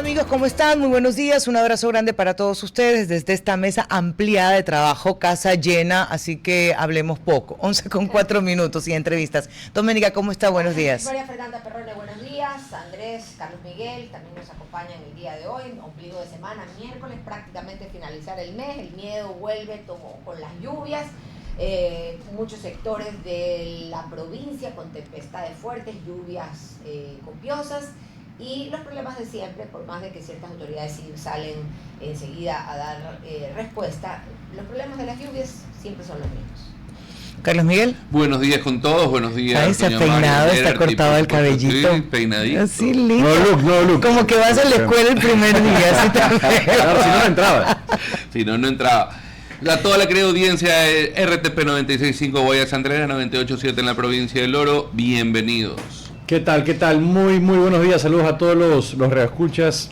Amigos, ¿cómo están? Muy buenos días, un abrazo grande para todos ustedes desde esta mesa ampliada de trabajo, casa llena, así que hablemos poco, 11:04 y entrevistas. Doménica, ¿cómo está? Buenos días. María Fernanda Perrone, buenos días. Andrés, Carlos Miguel, también nos acompañan el día de hoy, ombligo de semana, miércoles, prácticamente finalizar el mes, el miedo vuelve con las lluvias. Muchos sectores de la provincia con tempestades fuertes, lluvias copiosas. Y los problemas de siempre, por más de que ciertas autoridades sí salen enseguida a dar respuesta, los problemas de las lluvias siempre son los mismos. Carlos Miguel. Buenos días con todos, buenos días. Ahí está peinado, está cortado el cabellito. Sí, peinadito. Así lindo. No look. Como que vas a la escuela el primer día. Así Claro, si no entraba. Si no entraba. A toda la querida audiencia de RTP 96.5 Guayas Andrés, 98.7 en la provincia del Oro, bienvenidos. ¿Qué tal? Muy buenos días, saludos a todos los radioescuchas.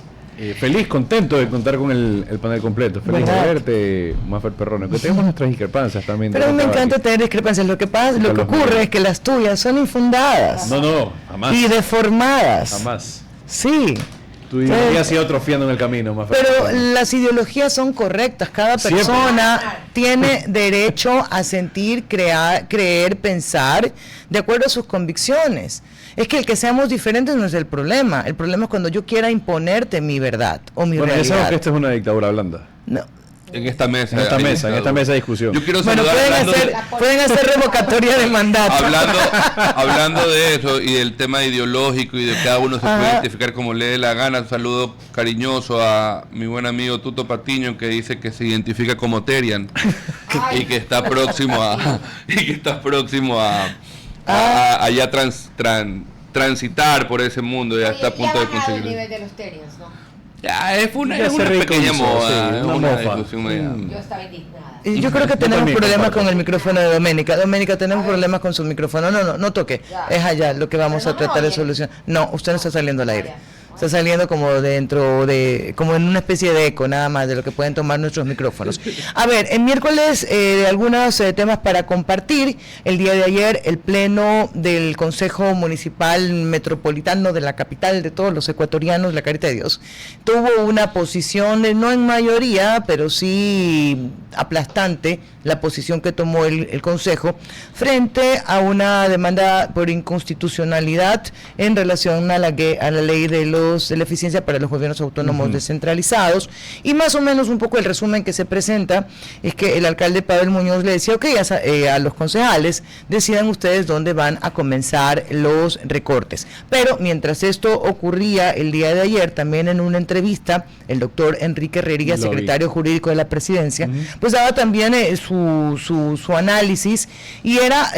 Feliz, contento de contar con el panel completo. Feliz de verte, Mafer Perrone. Que tenemos nuestras discrepancias también. Pero a mí me encanta tener discrepancias. Lo que ocurre es que las tuyas son infundadas. No, jamás. Y deformadas. Jamás. Sí. Tu ideología se ha ido atrofiando en el camino, Mafer. Pero las ideologías son correctas. Cada persona tiene derecho a sentir, creer, pensar de acuerdo a sus convicciones. Es que el que seamos diferentes no es el problema. El problema es cuando yo quiera imponerte mi verdad o mi realidad. Ya sabemos que esta es una dictadura blanda. No. En esta mesa de discusión. Yo quiero bueno, pueden hacer revocatoria de mandato. Hablando de eso y del tema ideológico y de cada uno se puede identificar como le dé la gana. Un saludo cariñoso a mi buen amigo Tuto Patiño, que dice que se identifica como Terian y que está próximo a ya transitar por ese mundo, ya está a punto de conseguir. El nivel de los Terians, ¿no? Ya, es una pequeña moda, sí, una discusión media. Yo estaba indignada. Yo creo que tenemos problemas con el micrófono de Doménica. Doménica, tenemos problemas con su micrófono. No toque. Ya. Es allá lo que vamos a tratar de solucionar. No, usted no está saliendo al aire. Está saliendo como como en una especie de eco nada más de lo que pueden tomar nuestros micrófonos. A ver, en miércoles algunos temas para compartir. El día de ayer el pleno del Consejo Municipal Metropolitano de la capital de todos los ecuatorianos, la Carita de Dios, tuvo una posición, no en mayoría, pero sí aplastante, la posición que tomó el Consejo frente a una demanda por inconstitucionalidad en relación a la ley de la eficiencia para los gobiernos autónomos descentralizados. Y más o menos un poco el resumen que se presenta es que el alcalde Pavel Muñoz le decía, a los concejales, decidan ustedes dónde van a comenzar los recortes. Pero mientras esto ocurría el día de ayer, también en una entrevista, el doctor Enrique Herrería, secretario jurídico de la presidencia, pues daba también su análisis, y era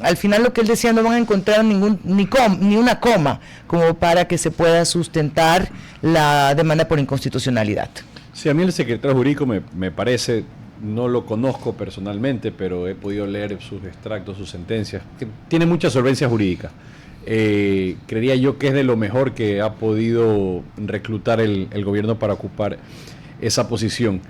al final lo que él decía: no van a encontrar ni una coma como para que se pueda sustentar la demanda por inconstitucionalidad. Sí, a mí el secretario jurídico me parece, no lo conozco personalmente, pero he podido leer sus extractos, sus sentencias, que tiene mucha solvencia jurídica. Creería yo que es de lo mejor que ha podido reclutar el gobierno para ocupar esa posición.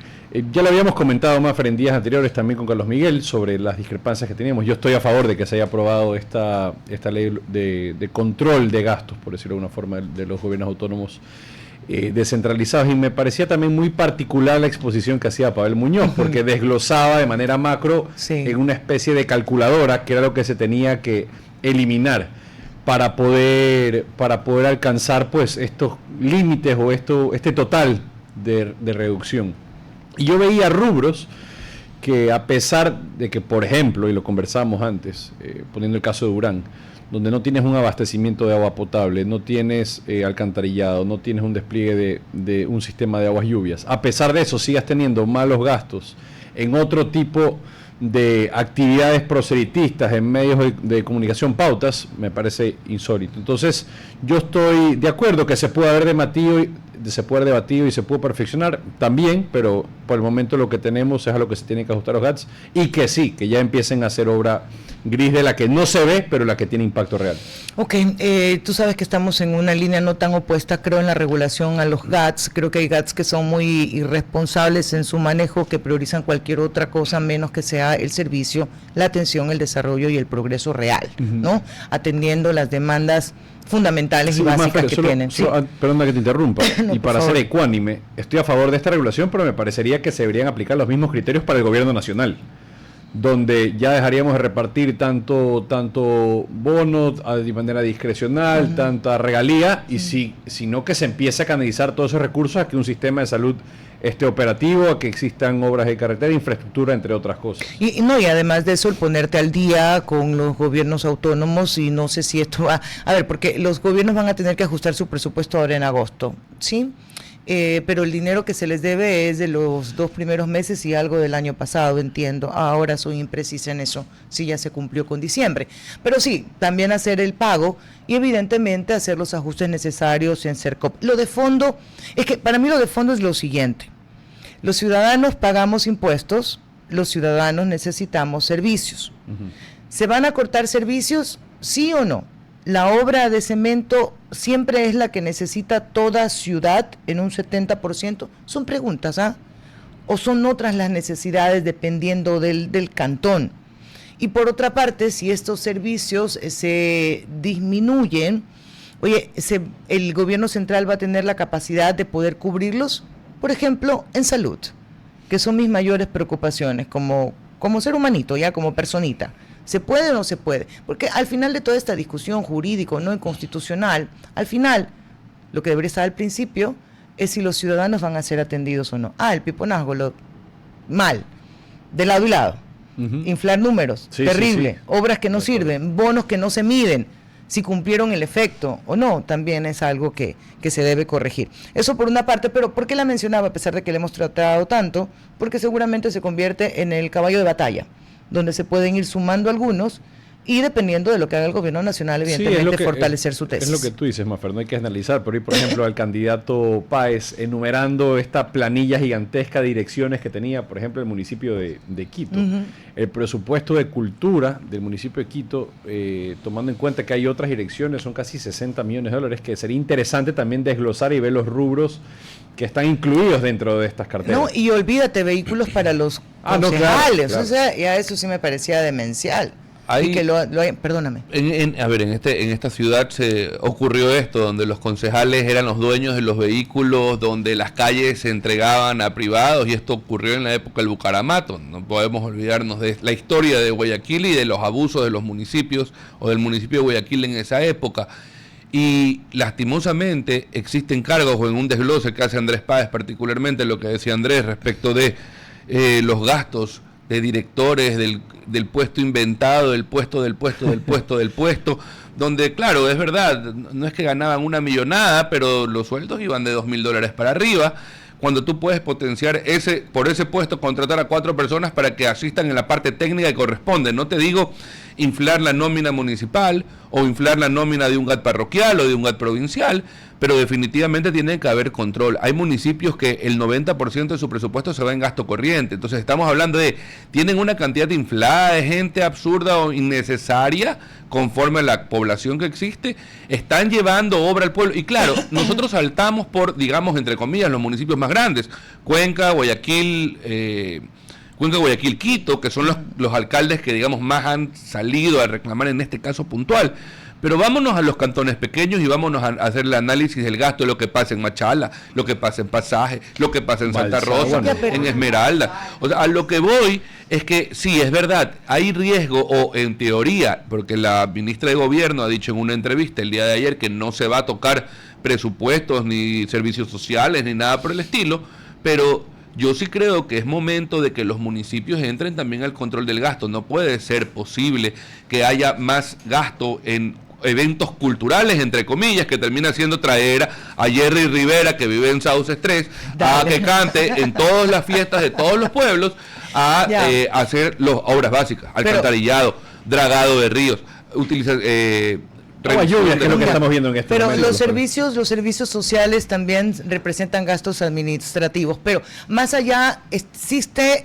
Ya lo habíamos comentado más en días anteriores también con Carlos Miguel sobre las discrepancias que teníamos. Yo estoy a favor de que se haya aprobado esta ley de control de gastos, por decirlo de alguna forma, de los gobiernos autónomos descentralizados, y me parecía también muy particular la exposición que hacía Pavel Muñoz, porque desglosaba de manera macro en una especie de calculadora, que era lo que se tenía que eliminar para poder alcanzar pues estos límites o este total de reducción. Y yo veía rubros que, a pesar de que, por ejemplo, y lo conversamos antes, poniendo el caso de Durán, donde no tienes un abastecimiento de agua potable, no tienes alcantarillado, no tienes un despliegue de un sistema de aguas lluvias, a pesar de eso sigas teniendo malos gastos en otro tipo de actividades proselitistas en medios de comunicación pautas, me parece insólito. Entonces, yo estoy de acuerdo que se puede haber debatido y se puede perfeccionar también, pero por el momento lo que tenemos es a lo que se tienen que ajustar los GATS, y que sí, que ya empiecen a hacer obra gris de la que no se ve, pero la que tiene impacto real. Ok, tú sabes que estamos en una línea no tan opuesta, creo, en la regulación a los GATS. Creo que hay GATS que son muy irresponsables en su manejo, que priorizan cualquier otra cosa menos que sea el servicio, la atención, el desarrollo y el progreso real, ¿no? Atendiendo las demandas fundamentales y básicas que tienen. ¿Sí? Perdona que te interrumpa. No, y para ser ecuánime, estoy a favor de esta regulación, pero me parecería que se deberían aplicar los mismos criterios para el gobierno nacional, donde ya dejaríamos de repartir tanto bonos de manera discrecional, tanta regalía, y sino que se empiece a canalizar todos esos recursos a que un sistema de salud esté operativo, a que existan obras de carretera, infraestructura, entre otras cosas. Y además de eso, el ponerte al día con los gobiernos autónomos, y no sé si esto va... A ver, porque los gobiernos van a tener que ajustar su presupuesto ahora en agosto, ¿sí? Pero el dinero que se les debe es de los 2 primeros meses y algo del año pasado, entiendo. Ahora soy imprecisa en eso, si ya se cumplió con diciembre. Pero sí, también hacer el pago y evidentemente hacer los ajustes necesarios en CERCOP. Lo de fondo, es que para mí lo de fondo es lo siguiente. Los ciudadanos pagamos impuestos, los ciudadanos necesitamos servicios. ¿Se van a cortar servicios? ¿Sí o no? La obra de cemento siempre es la que necesita toda ciudad en un 70%. Son preguntas, ¿ah? ¿O son otras las necesidades dependiendo del cantón? Y por otra parte, si estos servicios se disminuyen, oye, el gobierno central va a tener la capacidad de poder cubrirlos, por ejemplo, en salud, que son mis mayores preocupaciones como ser humanito, ya como personita. ¿Se puede o no se puede? Porque al final de toda esta discusión jurídico, no inconstitucional, al final, lo que debería estar al principio es si los ciudadanos van a ser atendidos o no. El piponazgo, mal, de lado y lado. Inflar números, terrible, obras que no sirven, bonos que no se miden, si cumplieron el efecto o no, también es algo que se debe corregir. Eso por una parte, pero ¿por qué la mencionaba a pesar de que le hemos tratado tanto? Porque seguramente se convierte en el caballo de batalla, donde se pueden ir sumando algunos y dependiendo de lo que haga el gobierno nacional, evidentemente fortalecer su tesis. Es lo que tú dices, Mafer, no hay que analizar, pero hoy, por ejemplo, al candidato Páez enumerando esta planilla gigantesca de direcciones que tenía, por ejemplo, el municipio de Quito. El presupuesto de cultura del municipio de Quito, tomando en cuenta que hay otras direcciones, son casi 60 millones de dólares, que sería interesante también desglosar y ver los rubros que están incluidos dentro de estas carteras. No, y olvídate, vehículos para los concejales, claro. O sea, ya eso sí me parecía demencial. Y que perdóname. En esta ciudad se ocurrió esto, donde los concejales eran los dueños de los vehículos, donde las calles se entregaban a privados, y esto ocurrió en la época del Bucaramato. No podemos olvidarnos de la historia de Guayaquil y de los abusos de los municipios o del municipio de Guayaquil en esa época. Y lastimosamente existen cargos, o en un desglose que hace Andrés Páez particularmente, lo que decía Andrés respecto de los gastos de directores, del puesto inventado, del puesto, donde, claro, es verdad, no es que ganaban una millonada, pero los sueldos iban de $2.000 para arriba, cuando tú puedes potenciar por ese puesto, contratar a 4 personas para que asistan en la parte técnica que corresponde. No te digo inflar la nómina municipal o inflar la nómina de un GAT parroquial o de un GAT provincial, pero definitivamente tiene que haber control. Hay municipios que el 90% de su presupuesto se va en gasto corriente, entonces estamos hablando tienen una cantidad inflada de gente absurda o innecesaria conforme a la población que existe, están llevando obra al pueblo, y claro, nosotros saltamos por, digamos, entre comillas, los municipios más grandes, Cuenca, Guayaquil, Quito, que son los alcaldes que, digamos, más han salido a reclamar en este caso puntual. Pero vámonos a los cantones pequeños y vámonos a hacer el análisis del gasto de lo que pasa en Machala, lo que pasa en Pasaje, lo que pasa en Santa Rosa, en Esmeralda. O sea, a lo que voy es que sí, es verdad, hay riesgo, o en teoría, porque la ministra de Gobierno ha dicho en una entrevista el día de ayer que no se va a tocar presupuestos, ni servicios sociales, ni nada por el estilo, pero yo sí creo que es momento de que los municipios entren también al control del gasto. No puede ser posible que haya más gasto en eventos culturales, entre comillas, que termina siendo traer a Jerry Rivera, que vive en Sauces 3, a que cante en todas las fiestas de todos los pueblos, a hacer las obras básicas, alcantarillado, dragado de ríos, utilizar lluvia, que es lo que estamos viendo en este momento. Pero los servicios sociales también representan gastos administrativos, pero más allá existe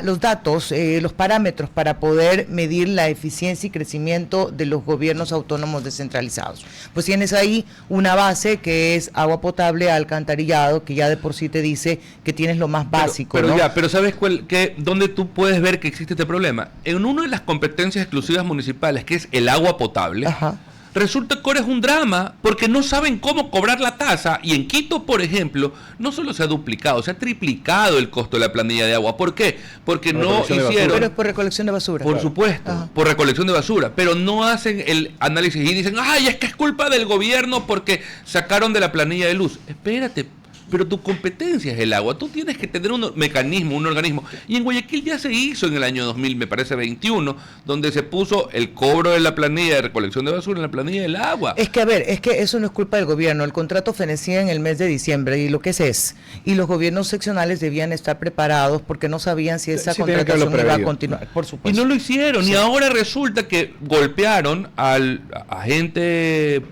los datos, los parámetros para poder medir la eficiencia y crecimiento de los gobiernos autónomos descentralizados. Pues tienes ahí una base que es agua potable, alcantarillado, que ya de por sí te dice que tienes lo más básico. Pero ¿sabes dónde tú puedes ver que existe este problema? En una de las competencias exclusivas municipales, que es el agua potable. resulta que ahora es un drama porque no saben cómo cobrar la tasa. Y en Quito, por ejemplo, no solo se ha duplicado, se ha triplicado el costo de la planilla de agua. ¿Por qué? Porque no hicieron... Pero es por recolección de basura. Por supuesto, por recolección de basura, pero no hacen el análisis y dicen, ay, es que es culpa del gobierno porque sacaron de la planilla de luz. Espérate, pero tu competencia es el agua. Tú tienes que tener un mecanismo, un organismo. Y en Guayaquil ya se hizo en el año 2000, me parece 21, donde se puso el cobro de la planilla de recolección de basura en la planilla del agua. Es que, a ver, es que eso no es culpa del gobierno. El contrato fenecía en el mes de diciembre y lo que es. Y los gobiernos seccionales debían estar preparados porque no sabían si esa contratación iba a continuar. Por supuesto. Y no lo hicieron. Sí. Y ahora resulta que golpearon a la gente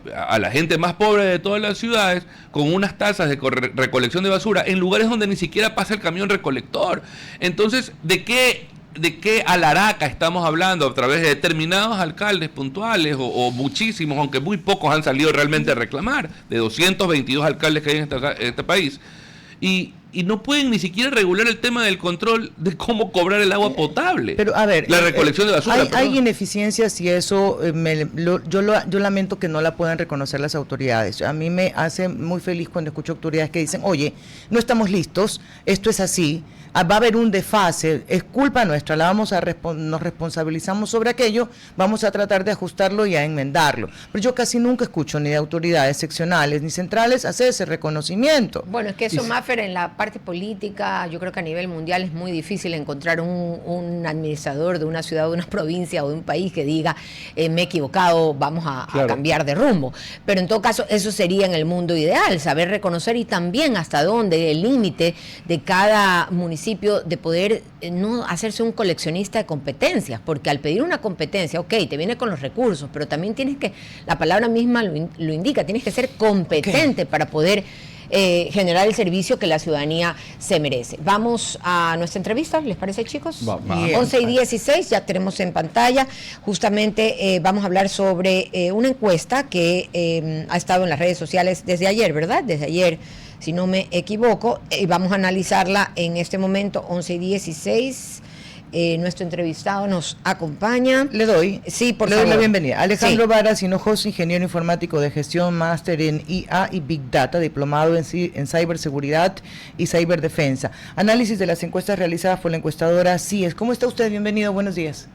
más pobre de todas las ciudades con unas tasas de recolección de basura en lugares donde ni siquiera pasa el camión recolector. Entonces, ¿de qué alaraca estamos hablando a través de determinados alcaldes puntuales o muchísimos, aunque muy pocos han salido realmente a reclamar, de 222 alcaldes que hay en este país? Y no pueden ni siquiera regular el tema del control de cómo cobrar el agua potable. Pero a ver, la recolección de basura. Hay ineficiencias y eso yo lamento que no la puedan reconocer las autoridades. A mí me hace muy feliz cuando escucho autoridades que dicen, oye, no estamos listos, esto es así, va a haber un desfase, es culpa nuestra, nos responsabilizamos sobre aquello, vamos a tratar de ajustarlo y a enmendarlo. Pero yo casi nunca escucho ni de autoridades seccionales ni centrales hacer ese reconocimiento. Bueno, es que eso, Maffer, en la parte política, yo creo que a nivel mundial es muy difícil encontrar un administrador de una ciudad, de una provincia o de un país que diga, me he equivocado, vamos a cambiar de rumbo. Pero en todo caso, eso sería en el mundo ideal, saber reconocer y también hasta dónde el límite de cada municipio de poder no hacerse un coleccionista de competencias, porque al pedir una competencia, ok, te viene con los recursos, pero también tienes que, la palabra misma lo indica, tienes que ser competente para poder generar el servicio que la ciudadanía se merece. Vamos a nuestra entrevista, ¿les parece, chicos? 11:16, ya tenemos en pantalla. Justamente vamos a hablar sobre una encuesta que ha estado en las redes sociales desde ayer, ¿verdad? Desde ayer, si no me equivoco, y vamos a analizarla en este momento, 11:16. Nuestro entrevistado nos acompaña. Le doy. Sí, por favor. Le doy la bienvenida. Alejandro Varas Hinojosa, ingeniero informático de gestión, máster en IA y Big Data, diplomado en ciberseguridad y ciberdefensa. Análisis de las encuestas realizadas por la encuestadora CIES. ¿Cómo está usted? Bienvenido, buenos días.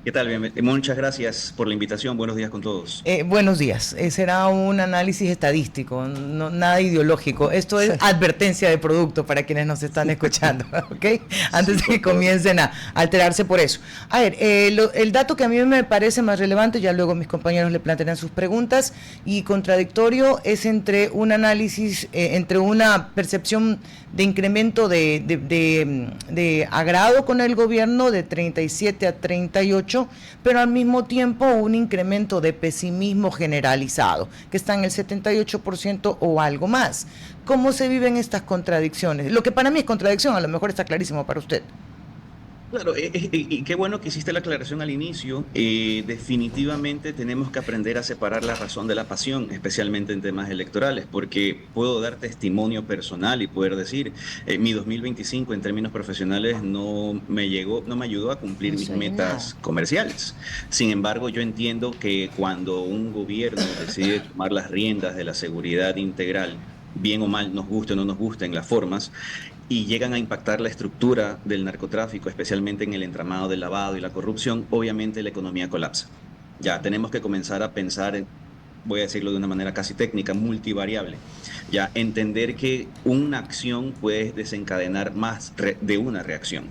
¿Qué tal? Muchas gracias por la invitación. Buenos días con todos. Buenos días. Será un análisis estadístico, no, nada ideológico. Esto es advertencia de producto para quienes nos están escuchando, ¿ok? Antes de que comiencen a alterarse por eso. A ver, el dato que a mí me parece más relevante, ya luego mis compañeros le plantearán sus preguntas, y contradictorio, es entre un análisis, entre una percepción de incremento de agrado con el gobierno de 37 a 38, pero al mismo tiempo un incremento de pesimismo generalizado, que está en el 78% o algo más. ¿Cómo se viven estas contradicciones? Lo que para mí es contradicción, a lo mejor está clarísimo para usted. Claro, y qué bueno que hiciste la aclaración al inicio. Definitivamente tenemos que aprender a separar la razón de la pasión, especialmente en temas electorales, porque puedo dar testimonio personal y poder decir, mi 2025 en términos profesionales no me ayudó a cumplir mis metas comerciales. Sin embargo, yo entiendo que cuando un gobierno decide tomar las riendas de la seguridad integral, bien o mal, nos guste o no nos gusten las formas, y llegan a impactar la estructura del narcotráfico, especialmente en el entramado del lavado y la corrupción, obviamente la economía colapsa. Ya tenemos que comenzar a pensar, voy a decirlo de una manera casi técnica, multivariable. Ya entender que una acción puede desencadenar más de una reacción.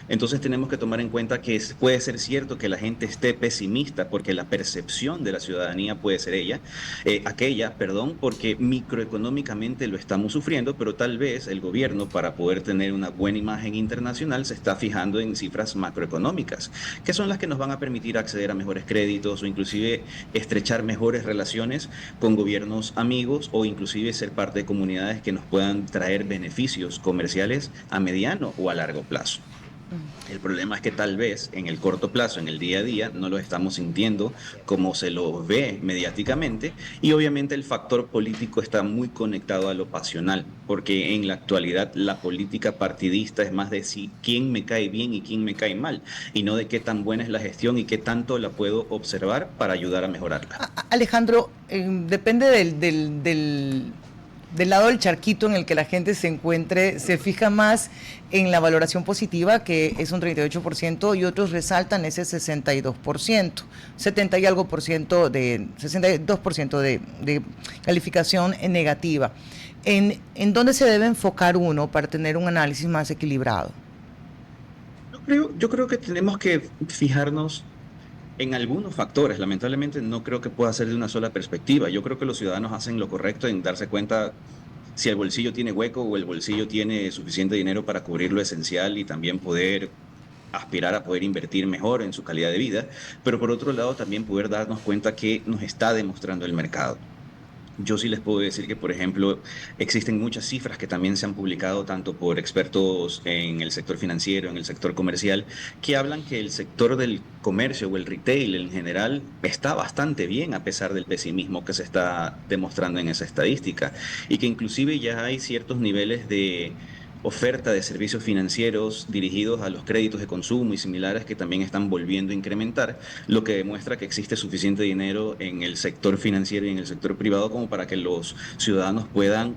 Entonces tenemos que tomar en cuenta que puede ser cierto que la gente esté pesimista porque la percepción de la ciudadanía puede ser aquella, porque microeconómicamente lo estamos sufriendo, pero tal vez el gobierno, para poder tener una buena imagen internacional, se está fijando en cifras macroeconómicas, que son las que nos van a permitir acceder a mejores créditos o inclusive estrechar mejores relaciones con gobiernos amigos o inclusive ser parte de comunidades que nos puedan traer beneficios comerciales a mediano o a largo plazo. El problema es que tal vez en el corto plazo, en el día a día, no lo estamos sintiendo como se lo ve mediáticamente, y obviamente el factor político está muy conectado a lo pasional, porque en la actualidad la política partidista es más de si quién me cae bien y quién me cae mal, y no de qué tan buena es la gestión y qué tanto la puedo observar para ayudar a mejorarla. Alejandro, depende del lado del charquito en el que la gente se encuentre, se fija más en la valoración positiva, que es un 38%, y otros resaltan ese 62%, 70 y algo por ciento de, 62% de calificación negativa. ¿En dónde se debe enfocar uno para tener un análisis más equilibrado? Yo creo que tenemos que fijarnos en algunos factores. Lamentablemente no creo que pueda ser de una sola perspectiva. Yo creo que los ciudadanos hacen lo correcto en darse cuenta si el bolsillo tiene hueco o el bolsillo tiene suficiente dinero para cubrir lo esencial y también poder aspirar a poder invertir mejor en su calidad de vida, pero por otro lado también poder darnos cuenta que nos está demostrando el mercado. Yo sí les puedo decir que, por ejemplo, existen muchas cifras que también se han publicado tanto por expertos en el sector financiero, en el sector comercial, que hablan que el sector del comercio o el retail en general está bastante bien a pesar del pesimismo que se está demostrando en esa estadística, y que inclusive ya hay ciertos niveles de oferta de servicios financieros dirigidos a los créditos de consumo y similares que también están volviendo a incrementar, lo que demuestra que existe suficiente dinero en el sector financiero y en el sector privado como para que los ciudadanos puedan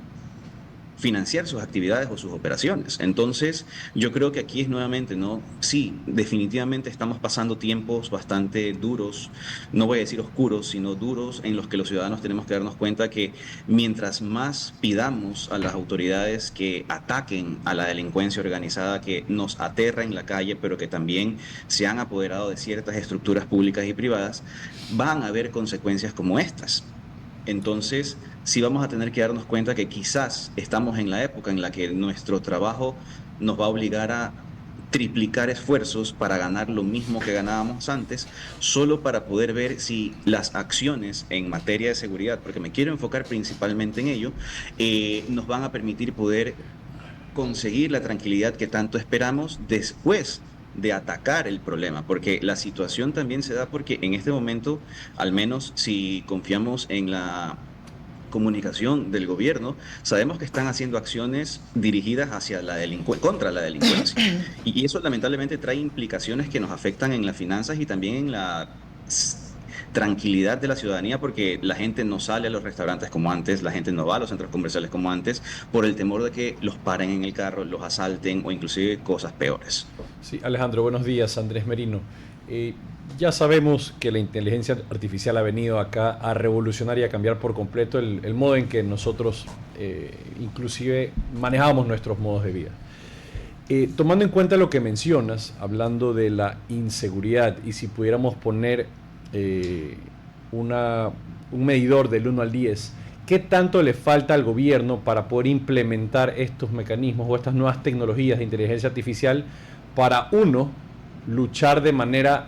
financiar sus actividades o sus operaciones. Entonces, yo creo que aquí es nuevamente, ¿no? Sí, definitivamente estamos pasando tiempos bastante duros, no voy a decir oscuros, sino duros, en los que los ciudadanos tenemos que darnos cuenta que mientras más pidamos a las autoridades que ataquen a la delincuencia organizada que nos aterra en la calle, pero que también se han apoderado de ciertas estructuras públicas y privadas, van a haber consecuencias como estas. Entonces, sí vamos a tener que darnos cuenta que quizás estamos en la época en la que nuestro trabajo nos va a obligar a triplicar esfuerzos para ganar lo mismo que ganábamos antes, solo para poder ver si las acciones en materia de seguridad, porque me quiero enfocar principalmente en ello, nos van a permitir poder conseguir la tranquilidad que tanto esperamos después de atacar el problema, porque la situación también se da porque en este momento, al menos si confiamos en la comunicación del gobierno, sabemos que están haciendo acciones dirigidas hacia la contra la delincuencia. Y eso lamentablemente trae implicaciones que nos afectan en las finanzas y también en la tranquilidad de la ciudadanía, porque la gente no sale a los restaurantes como antes, la gente no va a los centros comerciales como antes, por el temor de que los paren en el carro, los asalten o inclusive cosas peores. Sí, Alejandro, buenos días, Andrés Merino. Ya sabemos que la inteligencia artificial ha venido acá a revolucionar y a cambiar por completo el modo en que nosotros inclusive manejamos nuestros modos de vida. Tomando en cuenta lo que mencionas, hablando de la inseguridad, y si pudiéramos poner un medidor del 1 al 10, ¿qué tanto le falta al gobierno para poder implementar estos mecanismos o estas nuevas tecnologías de inteligencia artificial para, uno, luchar de manera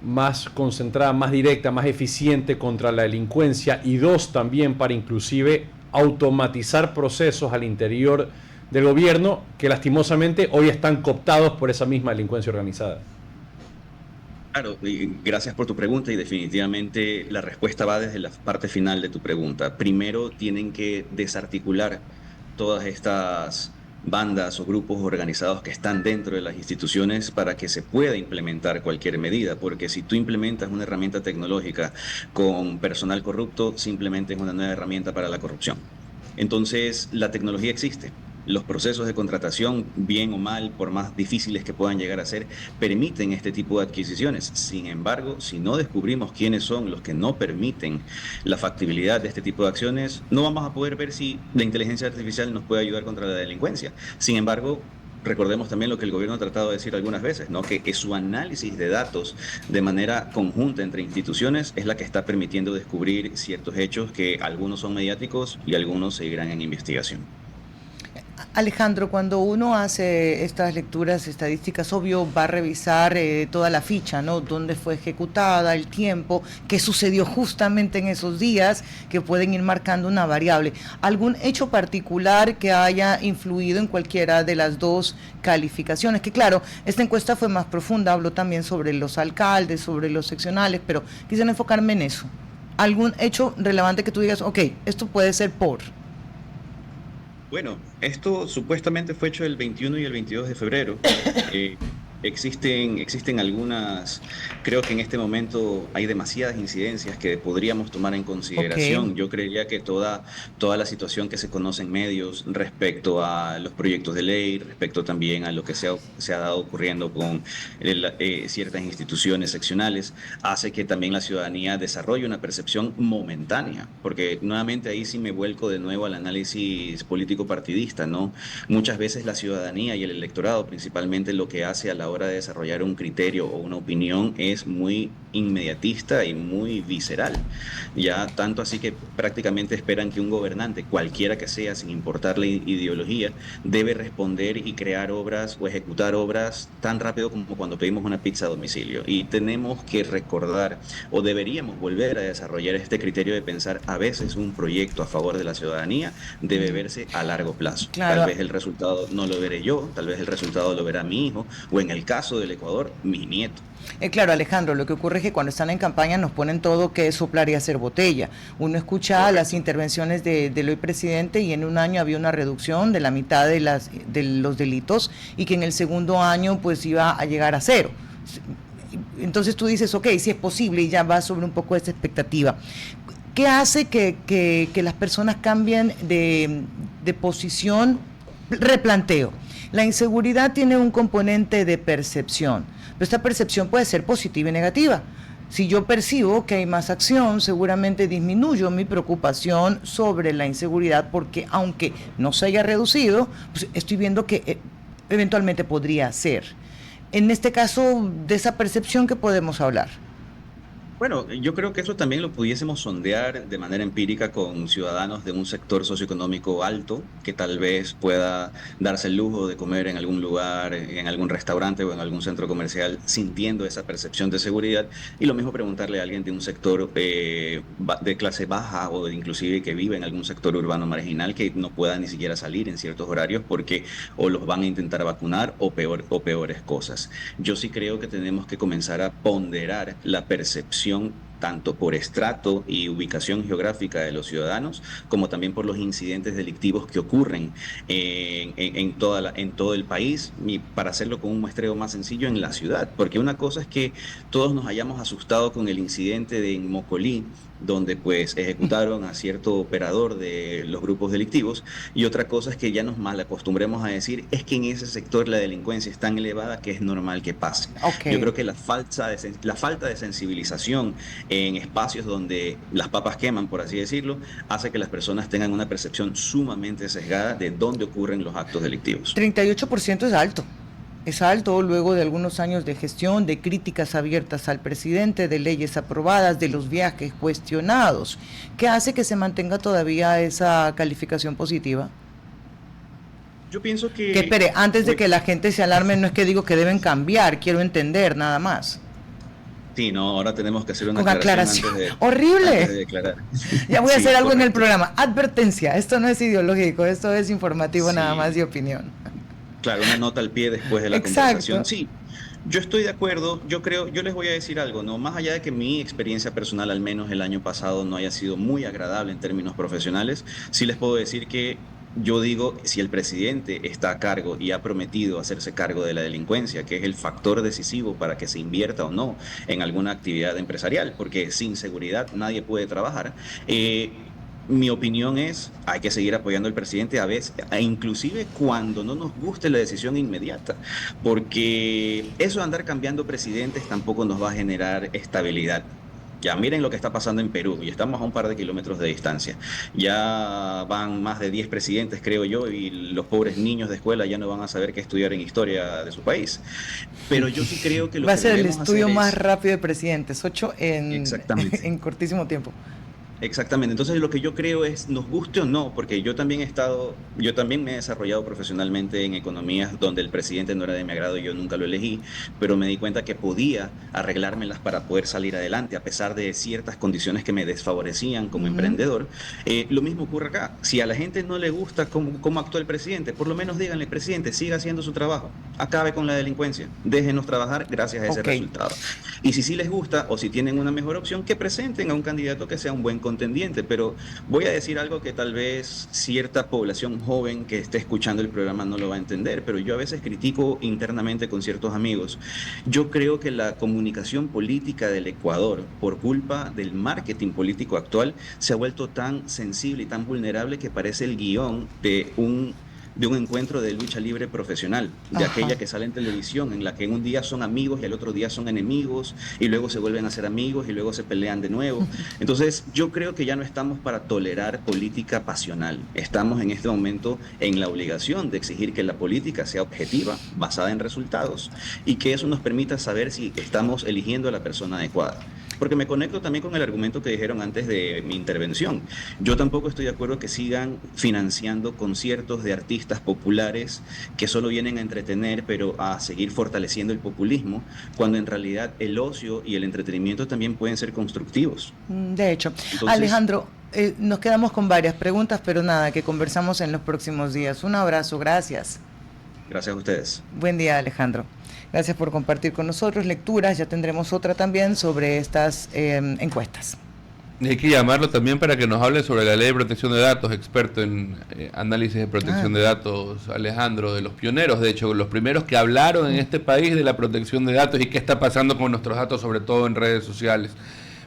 más concentrada, más directa, más eficiente contra la delincuencia, y dos, también para inclusive automatizar procesos al interior del gobierno que lastimosamente hoy están cooptados por esa misma delincuencia organizada? Claro, y gracias por tu pregunta, y definitivamente la respuesta va desde la parte final de tu pregunta. Primero tienen que desarticular todas estas bandas o grupos organizados que están dentro de las instituciones para que se pueda implementar cualquier medida, porque si tú implementas una herramienta tecnológica con personal corrupto, simplemente es una nueva herramienta para la corrupción. Entonces, la tecnología existe. Los procesos de contratación, bien o mal, por más difíciles que puedan llegar a ser, permiten este tipo de adquisiciones. Sin embargo, si no descubrimos quiénes son los que no permiten la factibilidad de este tipo de acciones, no vamos a poder ver si la inteligencia artificial nos puede ayudar contra la delincuencia. Sin embargo, recordemos también lo que el gobierno ha tratado de decir algunas veces, ¿no? Que su análisis de datos de manera conjunta entre instituciones es la que está permitiendo descubrir ciertos hechos que algunos son mediáticos y algunos seguirán en investigación. Alejandro, cuando uno hace estas lecturas estadísticas, obvio va a revisar toda la ficha, ¿no? Dónde fue ejecutada, el tiempo, qué sucedió justamente en esos días, que pueden ir marcando una variable. ¿Algún hecho particular que haya influido en cualquiera de las dos calificaciones? Que claro, esta encuesta fue más profunda, habló también sobre los alcaldes, sobre los seccionales, pero quisiera enfocarme en eso. ¿Algún hecho relevante que tú digas, ok, esto puede ser por... Bueno, esto supuestamente fue hecho el 21 y el 22 de febrero. Eh, existen algunas, creo que en este momento hay demasiadas incidencias que podríamos tomar en consideración. Ok. Yo creería que toda la situación que se conoce en medios respecto a los proyectos de ley, respecto también a lo que se ha dado ocurriendo con ciertas instituciones seccionales, hace que también la ciudadanía desarrolle una percepción momentánea, porque nuevamente ahí sí me vuelco de nuevo al análisis político partidista, ¿no? Muchas veces la ciudadanía y el electorado principalmente lo que hace a la hora de desarrollar un criterio o una opinión es muy inmediatista y muy visceral. Ya tanto así que prácticamente esperan que un gobernante, cualquiera que sea, sin importar la ideología, debe responder y crear obras o ejecutar obras tan rápido como cuando pedimos una pizza a domicilio. Y tenemos que recordar o deberíamos volver a desarrollar este criterio de pensar a veces un proyecto a favor de la ciudadanía debe verse a largo plazo. Claro. Tal vez el resultado no lo veré yo, tal vez el resultado lo verá mi hijo o en el caso del Ecuador, mis nietos. Claro, Alejandro, lo que ocurre es que cuando están en campaña nos ponen todo que es soplar y hacer botella. Uno escucha las intervenciones del hoy presidente y en un año había una reducción de la mitad de los delitos y que en el segundo año pues iba a llegar a cero. Entonces tú dices, ok, si es posible y ya va sobre un poco esa expectativa. ¿Qué hace que las personas cambien de posición? Replanteo. La inseguridad tiene un componente de percepción, pero esta percepción puede ser positiva y negativa. Si yo percibo que hay más acción, seguramente disminuyo mi preocupación sobre la inseguridad porque aunque no se haya reducido, pues estoy viendo que eventualmente podría ser. En este caso, de esa percepción, ¿qué podemos hablar? Bueno, yo creo que eso también lo pudiésemos sondear de manera empírica con ciudadanos de un sector socioeconómico alto que tal vez pueda darse el lujo de comer en algún lugar, en algún restaurante o en algún centro comercial sintiendo esa percepción de seguridad. Y lo mismo preguntarle a alguien de un sector de clase baja o inclusive que vive en algún sector urbano marginal que no pueda ni siquiera salir en ciertos horarios porque o los van a intentar vacunar o peores cosas. Yo sí creo que tenemos que comenzar a ponderar la percepción tanto por estrato y ubicación geográfica de los ciudadanos, como también por los incidentes delictivos que ocurren en todo el país, y para hacerlo con un muestreo más sencillo en la ciudad, porque una cosa es que todos nos hayamos asustado con el incidente de Mocolí, donde pues ejecutaron a cierto operador de los grupos delictivos, y otra cosa es que ya nos mal acostumbremos a decir es que en ese sector la delincuencia es tan elevada que es normal que pase. Okay. Yo creo que la falta de sensibilización en espacios donde las papas queman, por así decirlo, hace que las personas tengan una percepción sumamente sesgada de dónde ocurren los actos delictivos. 38% es alto. Es alto luego de algunos años de gestión, de críticas abiertas al presidente, de leyes aprobadas, de los viajes cuestionados. ¿Qué hace que se mantenga todavía esa calificación positiva? Yo pienso que... Que espere, antes de que la gente se alarme, no es que digo que deben cambiar, quiero entender nada más. Sí, no, ahora tenemos que hacer una con aclaración. ¡Horrible! Horrible. Antes de declarar. Ya voy a hacer algo correcto. en el programa. Advertencia, esto no es ideológico, esto es informativo Sí. nada más y opinión. Claro, una nota al pie después de la Exacto. conversación. Sí, yo estoy de acuerdo. Yo les voy a decir algo, ¿no? Más allá de que mi experiencia personal, al menos el año pasado, no haya sido muy agradable en términos profesionales, sí les puedo decir que yo digo, si el presidente está a cargo y ha prometido hacerse cargo de la delincuencia, que es el factor decisivo para que se invierta o no en alguna actividad empresarial, porque sin seguridad nadie puede trabajar, mi opinión es, hay que seguir apoyando al presidente a veces, inclusive cuando no nos guste la decisión inmediata, porque eso de andar cambiando presidentes tampoco nos va a generar estabilidad. Ya miren lo que está pasando en Perú, y estamos a un par de kilómetros de distancia. Ya van más de 10 presidentes, creo yo, y los pobres niños de escuela ya no van a saber qué estudiar en historia de su país. Pero yo sí creo que lo Va a que ser el debemos estudio hacer más es... rápido de presidentes, 8 Exactamente. en cortísimo tiempo. Exactamente. Entonces lo que yo creo es, nos guste o no, porque yo también me he desarrollado profesionalmente en economías donde el presidente no era de mi agrado y yo nunca lo elegí, pero me di cuenta que podía arreglármelas para poder salir adelante a pesar de ciertas condiciones que me desfavorecían como emprendedor. Lo mismo ocurre acá. Si a la gente no le gusta cómo actúa el presidente, por lo menos díganle, presidente, siga haciendo su trabajo, acabe con la delincuencia, déjenos trabajar gracias a ese resultado. Y si sí les gusta o si tienen una mejor opción, que presenten a un candidato que sea un buen contendiente. Pero voy a decir algo que tal vez cierta población joven que esté escuchando el programa no lo va a entender, pero yo a veces critico internamente con ciertos amigos. Yo creo que la comunicación política del Ecuador, por culpa del marketing político actual, se ha vuelto tan sensible y tan vulnerable que parece el guión de un encuentro de lucha libre profesional, de aquella que sale en televisión, en la que en un día son amigos y al otro día son enemigos, y luego se vuelven a ser amigos y luego se pelean de nuevo. Entonces, yo creo que ya no estamos para tolerar política pasional. Estamos en este momento en la obligación de exigir que la política sea objetiva, basada en resultados, y que eso nos permita saber si estamos eligiendo a la persona adecuada. Porque me conecto también con el argumento que dijeron antes de mi intervención. Yo tampoco estoy de acuerdo que sigan financiando conciertos de artistas populares que solo vienen a entretener, pero a seguir fortaleciendo el populismo, cuando en realidad el ocio y el entretenimiento también pueden ser constructivos. De hecho, Entonces, Alejandro, nos quedamos con varias preguntas, pero nada, que conversamos en los próximos días. Un abrazo, gracias. Gracias a ustedes. Buen día, Alejandro. Gracias por compartir con nosotros lecturas. Ya tendremos otra también sobre estas encuestas. Y hay que llamarlo también para que nos hable sobre la ley de protección de datos, experto en análisis de protección de datos, Alejandro, de los pioneros, de hecho, los primeros que hablaron en este país de la protección de datos y qué está pasando con nuestros datos, sobre todo en redes sociales.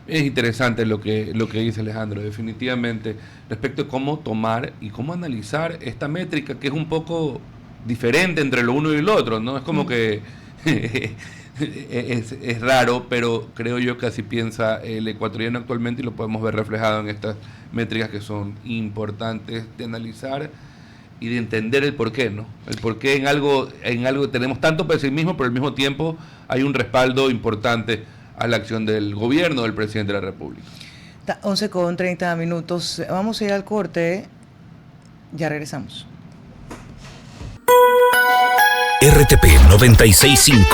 Es interesante lo que dice Alejandro, definitivamente, respecto a cómo tomar y cómo analizar esta métrica, que es un poco diferente entre lo uno y lo otro, ¿no? Es como que es raro, pero creo yo que así piensa el ecuatoriano actualmente y lo podemos ver reflejado en estas métricas que son importantes de analizar y de entender el porqué, ¿no? El porqué en algo tenemos tanto pesimismo, pero al mismo tiempo hay un respaldo importante a la acción del gobierno del presidente de la República. 11:30. Vamos a ir al corte. Ya regresamos. RTP 96.5,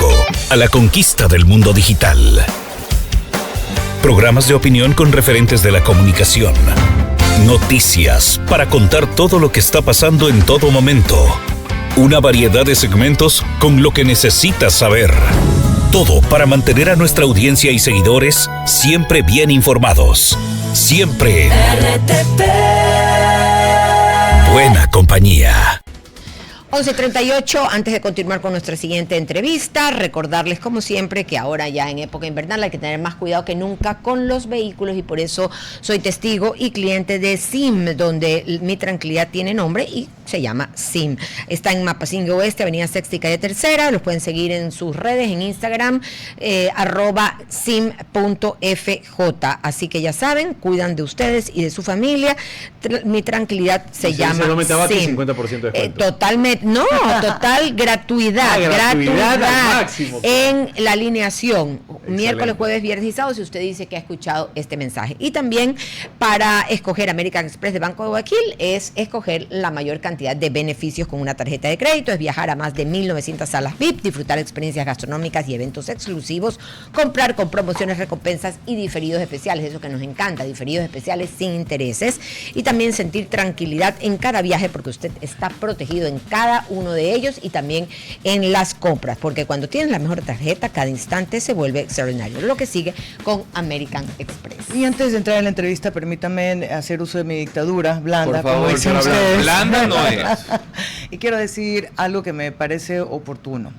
a la conquista del mundo digital. Programas de opinión con referentes de la comunicación. Noticias para contar todo lo que está pasando en todo momento. Una variedad de segmentos con lo que necesitas saber. Todo para mantener a nuestra audiencia y seguidores siempre bien informados. Siempre RTP. Buena compañía. 11:38, antes de continuar con nuestra siguiente entrevista, recordarles como siempre que ahora ya en época invernal hay que tener más cuidado que nunca con los vehículos y por eso soy testigo y cliente de SIM, donde mi tranquilidad tiene nombre y se llama SIM. Está en Mapingo Oeste, Avenida Sexta y Calle Tercera, los pueden seguir en sus redes, en Instagram, @sim.fj, así que ya saben, cuidan de ustedes y de su familia, mi tranquilidad se llama SIM. 50% de descuento. Totalmente. No, total gratuidad, gratuidad máximo, en la alineación, Excelente. miércoles, jueves, viernes y sábado, si usted dice que ha escuchado este mensaje. Y también para escoger American Express de Banco de Guayaquil es escoger la mayor cantidad de beneficios con una tarjeta de crédito, es viajar a más de 1.900 salas VIP, disfrutar experiencias gastronómicas y eventos exclusivos, comprar con promociones, recompensas y diferidos especiales, eso que nos encanta, diferidos especiales sin intereses, y también sentir tranquilidad en cada viaje porque usted está protegido en cada uno de ellos y también en las compras, porque cuando tienes la mejor tarjeta, cada instante se vuelve extraordinario. Lo que sigue con American Express. Y antes de entrar en la entrevista, permítame hacer uso de mi dictadura blanda, Por favor, como dicen señora ustedes. blanda no es. Y quiero decir algo que me parece oportuno.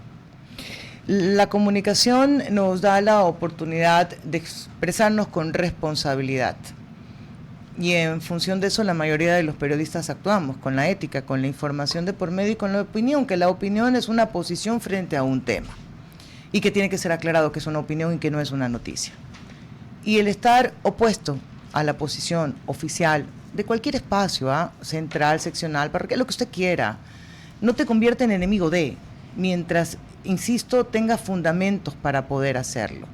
La comunicación nos da la oportunidad de expresarnos con responsabilidad. Y en función de eso la mayoría de los periodistas actuamos, con la ética, con la información de por medio y con la opinión, que la opinión es una posición frente a un tema y que tiene que ser aclarado que es una opinión y que no es una noticia. Y el estar opuesto a la posición oficial de cualquier espacio, central, seccional, parroquial, lo que usted quiera, no te convierte en enemigo de, mientras, insisto, tenga fundamentos para poder hacerlo.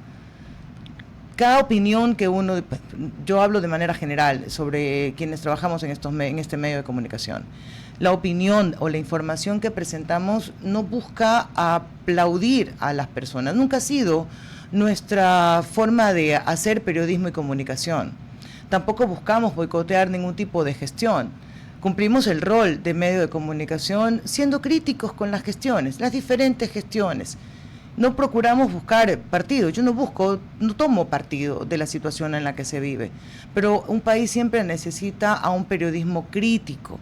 cada opinión que yo hablo de manera general sobre quienes trabajamos en este medio de comunicación. La opinión o la información que presentamos no busca aplaudir a las personas, nunca ha sido nuestra forma de hacer periodismo y comunicación. Tampoco buscamos boicotear ningún tipo de gestión. Cumplimos el rol de medio de comunicación siendo críticos con las gestiones, las diferentes gestiones. No procuramos buscar partido. Yo no tomo partido de la situación en la que se vive, pero un país siempre necesita a un periodismo crítico,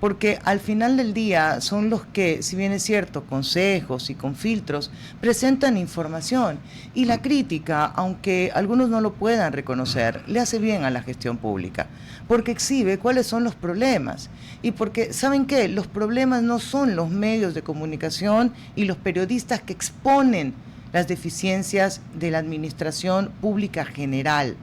porque al final del día son los que, si bien es cierto, consejos y con filtros, presentan información. Y la crítica, aunque algunos no lo puedan reconocer, le hace bien a la gestión pública, porque exhibe cuáles son los problemas. Y porque, ¿saben qué? Los problemas no son los medios de comunicación y los periodistas que exponen las deficiencias de la administración pública general.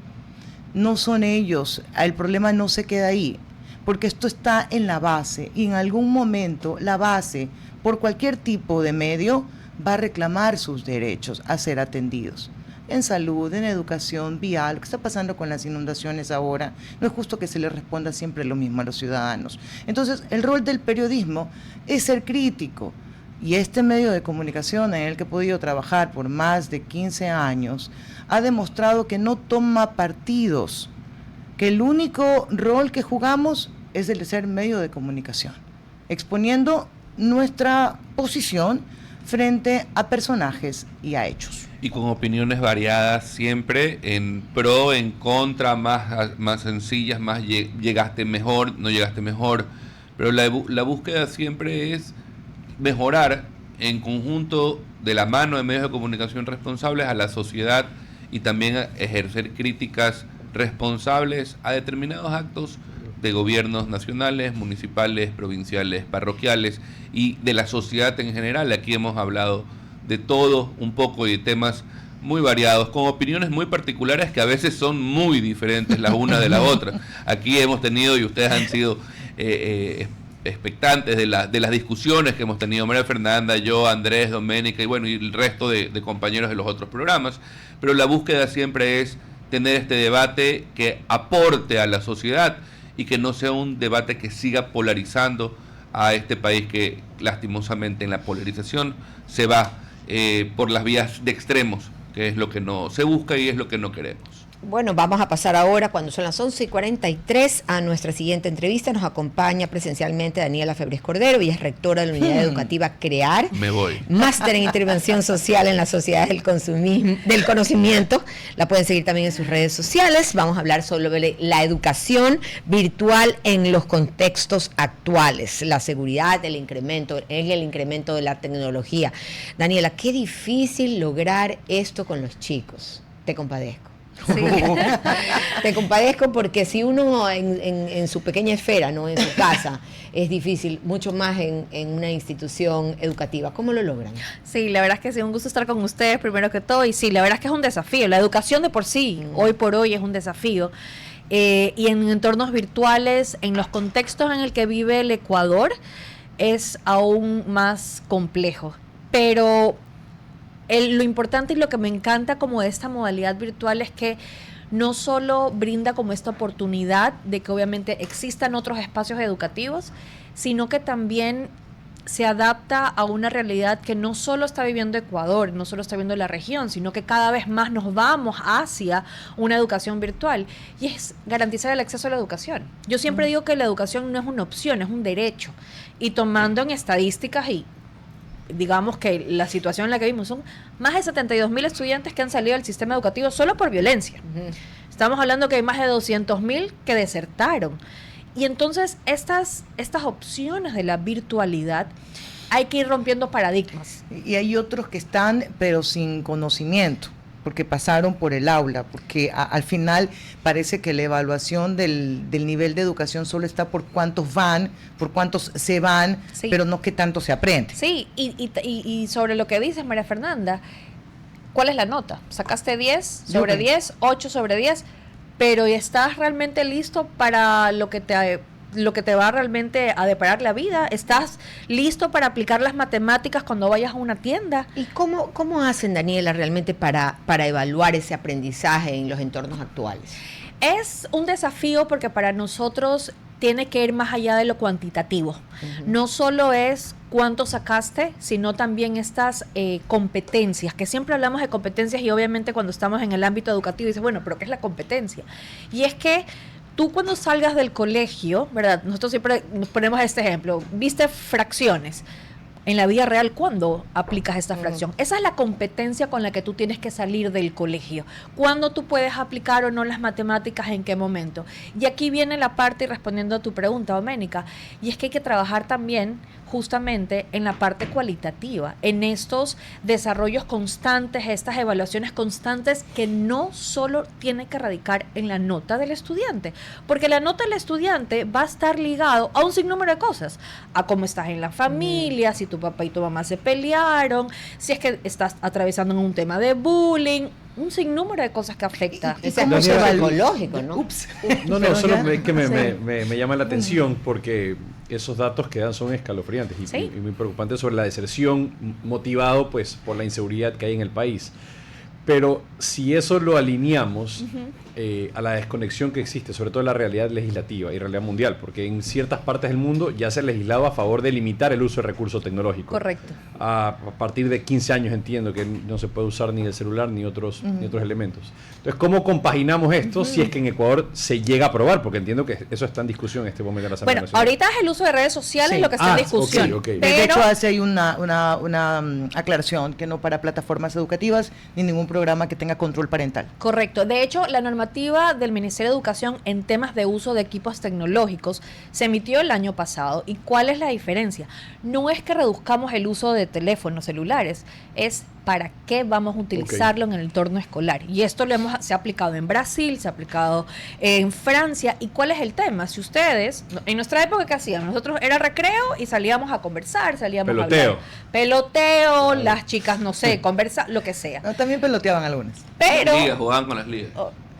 No son ellos, el problema no se queda ahí, porque esto está en la base, y en algún momento la base, por cualquier tipo de medio, va a reclamar sus derechos a ser atendidos. En salud, en educación, vial, lo que está pasando con las inundaciones ahora, no es justo que se le responda siempre lo mismo a los ciudadanos. Entonces, el rol del periodismo es ser crítico, y este medio de comunicación en el que he podido trabajar por más de 15 años, ha demostrado que no toma partidos, que el único rol que jugamos es el de ser medio de comunicación, exponiendo nuestra posición frente a personajes y a hechos. Y con opiniones variadas siempre, en pro, en contra, más sencillas, más llegaste mejor, no llegaste mejor, pero la búsqueda siempre es mejorar en conjunto de la mano de medios de comunicación responsables a la sociedad, y también ejercer críticas responsables a determinados actos de gobiernos nacionales, municipales, provinciales, parroquiales y de la sociedad en general. Aquí hemos hablado de todo un poco y de temas muy variados, con opiniones muy particulares que a veces son muy diferentes la una de la otra. Aquí hemos tenido, y ustedes han sido expectantes de las discusiones que hemos tenido, María Fernanda, yo, Andrés, Doménica y bueno, y el resto de compañeros de los otros programas, pero la búsqueda siempre es tener este debate que aporte a la sociedad y que no sea un debate que siga polarizando a este país, que lastimosamente en la polarización se va por las vías de extremos, que es lo que no se busca y es lo que no queremos. Bueno, vamos a pasar ahora, cuando son las 11:43, a nuestra siguiente entrevista. Nos acompaña presencialmente Daniela Febres Cordero, ella es rectora de la Unidad Educativa CREAR. Me voy. Máster en Intervención Social en la Sociedad del Conocimiento. La pueden seguir también en sus redes sociales. Vamos a hablar sobre la educación virtual en los contextos actuales, la seguridad, el incremento de la tecnología. Daniela, qué difícil lograr esto con los chicos. Te compadezco. Sí. Te compadezco, porque si uno en su pequeña esfera, no en su casa, es difícil, mucho más en una institución educativa. ¿Cómo lo logran? Sí, la verdad es que sí, un gusto estar con ustedes primero que todo, y sí, la verdad es que es un desafío. La educación de por sí, hoy por hoy, es un desafío. Y en entornos virtuales, en los contextos en el que vive el Ecuador, es aún más complejo. Pero lo importante y lo que me encanta como de esta modalidad virtual es que no solo brinda como esta oportunidad de que obviamente existan otros espacios educativos, sino que también se adapta a una realidad que no solo está viviendo Ecuador, no solo está viviendo la región, sino que cada vez más nos vamos hacia una educación virtual, y es garantizar el acceso a la educación. Yo siempre digo que la educación no es una opción, es un derecho, y tomando en estadísticas y digamos que la situación en la que vivimos, son más de 72,000 estudiantes que han salido del sistema educativo solo por violencia. Estamos hablando que hay más de 200,000 que desertaron. Y entonces estas opciones de la virtualidad hay que ir rompiendo paradigmas. Y hay otros que están, pero sin conocimiento, porque pasaron por el aula, porque al final parece que la evaluación del nivel de educación solo está por cuántos van, por cuántos se van, sí, pero no qué tanto se aprende. Sí, y sobre lo que dices, María Fernanda, ¿cuál es la nota? ¿Sacaste 10 sobre 10, 8 sobre 10? Pero ¿estás realmente listo para lo que te lo que te va realmente a deparar la vida. ¿Estás listo para aplicar las matemáticas cuando vayas a una tienda? ¿Y cómo hacen, Daniela, realmente para evaluar ese aprendizaje en los entornos actuales? Es un desafío porque para nosotros tiene que ir más allá de lo cuantitativo. No solo es cuánto sacaste, sino también estas competencias, que siempre hablamos de competencias y obviamente cuando estamos en el ámbito educativo dices, bueno, pero ¿qué es la competencia? Y es que tú cuando salgas del colegio, ¿verdad? Nosotros siempre nos ponemos este ejemplo, viste fracciones. En la vida real, ¿cuándo aplicas esta fracción? Esa es la competencia con la que tú tienes que salir del colegio. ¿Cuándo tú puedes aplicar o no las matemáticas? ¿En qué momento? Y aquí viene la parte, y respondiendo a tu pregunta, Doménica, y es que hay que trabajar también justamente en la parte cualitativa, en estos desarrollos constantes, estas evaluaciones constantes que no solo tiene que radicar en la nota del estudiante, porque la nota del estudiante va a estar ligado a un sinnúmero de cosas, a cómo estás en la familia, si tu papá y tu mamá se pelearon, si es que estás atravesando un tema de bullying, un sinnúmero de cosas que afecta. Ese aspecto psicológico, ¿no? No, solo es que me llama la atención porque esos datos que dan son escalofriantes y muy preocupantes sobre la deserción motivado pues por la inseguridad que hay en el país. Pero si eso lo alineamos a la desconexión que existe, sobre todo en la realidad legislativa y realidad mundial, porque en ciertas partes del mundo ya se ha legislado a favor de limitar el uso de recursos tecnológicos. Correcto. A partir de 15 años entiendo que no se puede usar ni el celular ni otros elementos. Entonces, ¿cómo compaginamos esto si es que en Ecuador se llega a aprobar? Porque entiendo que eso está en discusión en este momento de la Asamblea Nacional. Ahorita es el uso de redes sociales lo que está en discusión. Okay. De hecho, hace ahí una aclaración que no para plataformas educativas ni ningún programa que tenga control parental. Correcto. De hecho, la normativa del Ministerio de Educación en temas de uso de equipos tecnológicos se emitió el año pasado. ¿Y cuál es la diferencia? No es que reduzcamos el uso de teléfonos celulares, es para qué vamos a utilizarlo en el entorno escolar. Y esto se ha aplicado en Brasil, se ha aplicado en Francia. ¿Y cuál es el tema? Si ustedes, en nuestra época, ¿qué hacíamos? Nosotros era recreo y salíamos a conversar, salíamos a hablar. Peloteo, las chicas, no sé, conversar, lo que sea. No, también peloteaban algunas. Pero Ligas, jugaban con las ligas.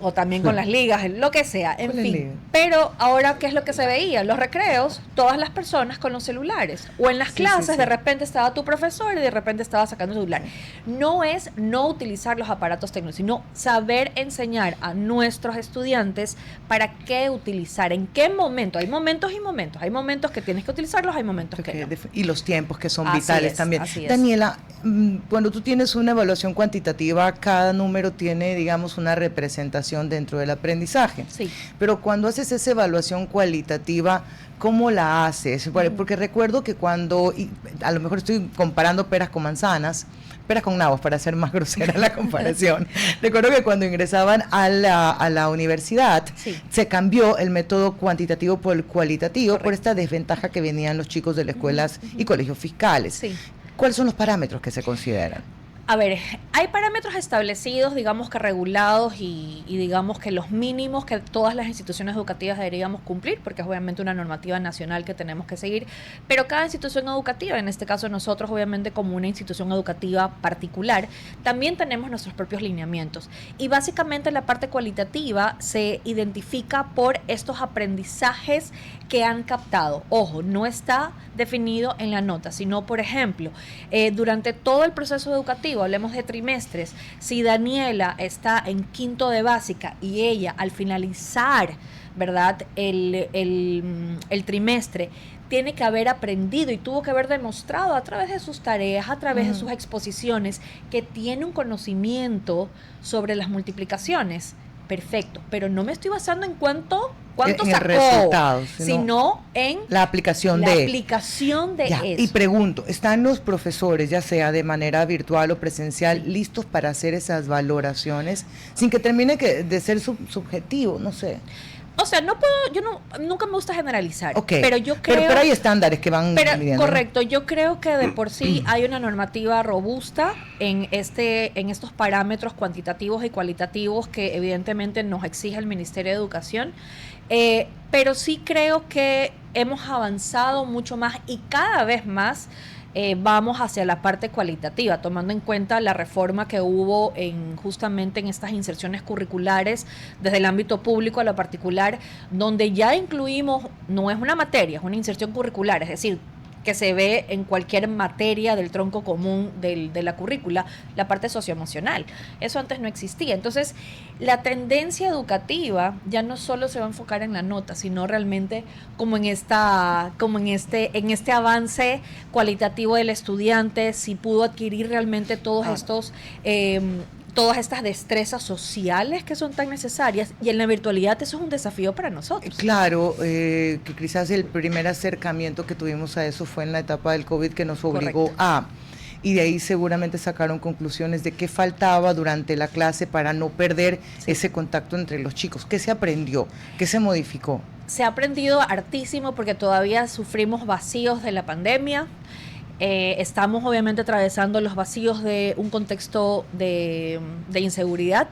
O también con las ligas, lo que sea, en fin. Pero ahora, ¿qué es lo que se veía? Los recreos, todas las personas con los celulares. O en las clases, de repente estaba tu profesor y de repente estaba sacando el celular. No es no utilizar los aparatos tecnológicos, sino saber enseñar a nuestros estudiantes para qué utilizar, en qué momento. Hay momentos y momentos. Hay momentos que tienes que utilizarlos, hay momentos que no. Y los tiempos que son Así vitales es, también. así es. Daniela, cuando tú tienes una evaluación cuantitativa, cada número tiene, digamos, una representación dentro del aprendizaje. Sí. Pero cuando haces esa evaluación cualitativa, ¿cómo la haces? Porque recuerdo que cuando, y a lo mejor estoy comparando peras con manzanas, peras con nabos, para hacer más grosera la comparación. Recuerdo que cuando ingresaban a la universidad, se cambió el método cuantitativo por el cualitativo. Correcto. Por esta desventaja que venían los chicos de las escuelas y colegios fiscales. Sí. ¿Cuáles son los parámetros que se consideran? A ver, hay parámetros establecidos, digamos que regulados y digamos que los mínimos que todas las instituciones educativas deberíamos cumplir, porque es obviamente una normativa nacional que tenemos que seguir, pero cada institución educativa, en este caso nosotros obviamente como una institución educativa particular, también tenemos nuestros propios lineamientos. Y básicamente la parte cualitativa se identifica por estos aprendizajes que han captado. Ojo, no está definido en la nota, sino por ejemplo, durante todo el proceso educativo, hablemos de trimestres, si Daniela está en quinto de básica y ella al finalizar, ¿verdad?, el trimestre, tiene que haber aprendido y tuvo que haber demostrado a través de sus tareas, a través de sus exposiciones, que tiene un conocimiento sobre las multiplicaciones. Perfecto, pero no me estoy basando en cuánto sacó, sino en la aplicación de eso. Y pregunto, ¿están los profesores, ya sea de manera virtual o presencial, listos para hacer esas valoraciones sin que termine de ser subjetivo? No sé. O sea, nunca me gusta generalizar, pero yo creo... Pero hay estándares que van midiendo. Correcto, yo creo que de por sí hay una normativa robusta en estos parámetros cuantitativos y cualitativos que evidentemente nos exige el Ministerio de Educación, pero sí creo que hemos avanzado mucho más y cada vez más vamos hacia la parte cualitativa, tomando en cuenta la reforma que hubo justamente en estas inserciones curriculares desde el ámbito público a lo particular, donde ya incluimos, no es una materia, es una inserción curricular, es decir, que se ve en cualquier materia del tronco común de la currícula, la parte socioemocional. Eso antes no existía. Entonces, la tendencia educativa ya no solo se va a enfocar en la nota, sino realmente como en este avance cualitativo del estudiante, si pudo adquirir realmente todas estas destrezas sociales que son tan necesarias, y en la virtualidad eso es un desafío para nosotros. Claro, que quizás el primer acercamiento que tuvimos a eso fue en la etapa del COVID, que nos obligó y de ahí seguramente sacaron conclusiones de qué faltaba durante la clase para no perder ese contacto entre los chicos. ¿Qué se aprendió? ¿Qué se modificó? Se ha aprendido hartísimo porque todavía sufrimos vacíos de la pandemia. Estamos obviamente atravesando los vacíos de un contexto de inseguridad,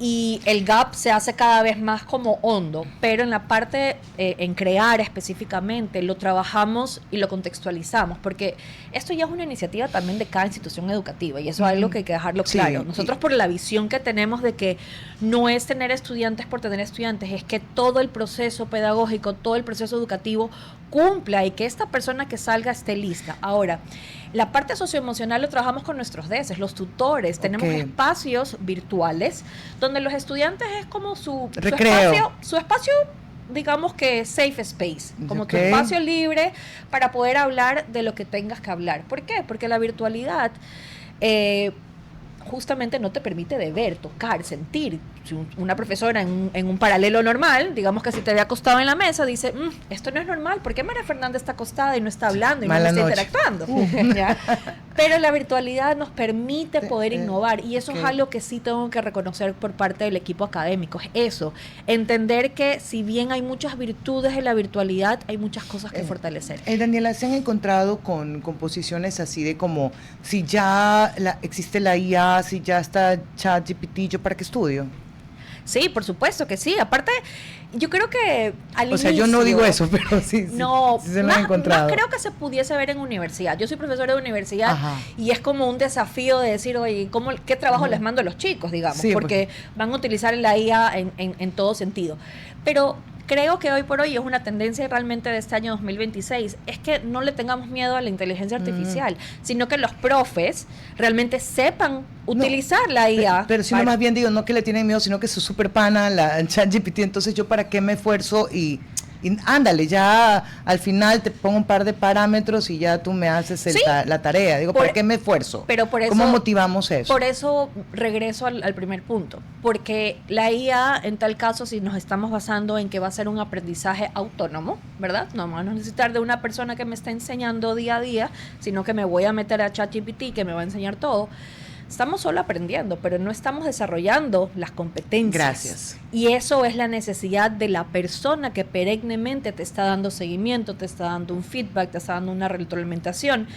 y el gap se hace cada vez más como hondo, pero en la parte, en crear específicamente, lo trabajamos y lo contextualizamos, porque esto ya es una iniciativa también de cada institución educativa, y eso es algo que hay que dejarlo claro. Nosotros, por la visión que tenemos de que no es tener estudiantes por tener estudiantes, es que todo el proceso pedagógico, todo el proceso educativo cumpla y que esta persona que salga esté lista. Ahora, la parte socioemocional lo trabajamos con nuestros DESes, los tutores. Tenemos espacios virtuales donde los estudiantes es como su espacio, digamos que safe space, como tu espacio libre para poder hablar de lo que tengas que hablar. ¿Por qué? Porque la virtualidad justamente no te permite de ver, tocar, sentir. Si una profesora en un paralelo normal, digamos que si te ve acostado en la mesa, dice, esto no es normal, ¿por qué María Fernanda está acostada y no está hablando y no está interactuando? ¿Ya? Pero la virtualidad nos permite poder innovar, y eso es algo que sí tengo que reconocer por parte del equipo académico, es eso, entender que si bien hay muchas virtudes en la virtualidad, hay muchas cosas que fortalecer. Daniela, ¿se han encontrado con posiciones así de como, si ya existe la IA, si ya está ChatGPT, ¿yo para qué estudio? Sí, por supuesto que sí. Aparte, yo creo que al inicio... O sea, yo no digo eso, pero sí se lo he encontrado. No creo que se pudiese ver en universidad. Yo soy profesora de universidad y es como un desafío de decir, oye, ¿qué trabajo les mando a los chicos, digamos? Porque van a utilizar la IA en todo sentido. Pero creo que hoy por hoy es una tendencia realmente de este año 2026, es que no le tengamos miedo a la inteligencia artificial, sino que los profes realmente sepan utilizar la IA. Pero si no, más bien digo, no que le tienen miedo, sino que es súper pana la ChatGPT, entonces yo para qué me esfuerzo y ándale, ya al final te pongo un par de parámetros y ya tú me haces la tarea. Digo, ¿para qué me esfuerzo? Pero por eso, ¿cómo motivamos eso? Por eso regreso al primer punto, porque la IA, en tal caso, si nos estamos basando en que va a ser un aprendizaje autónomo, ¿verdad? No vamos a necesitar de una persona que me está enseñando día a día, sino que me voy a meter a ChatGPT que me va a enseñar todo. Estamos solo aprendiendo, pero no estamos desarrollando las competencias. Gracias. Y eso es la necesidad de la persona que perennemente te está dando seguimiento, te está dando un feedback, te está dando una retroalimentación.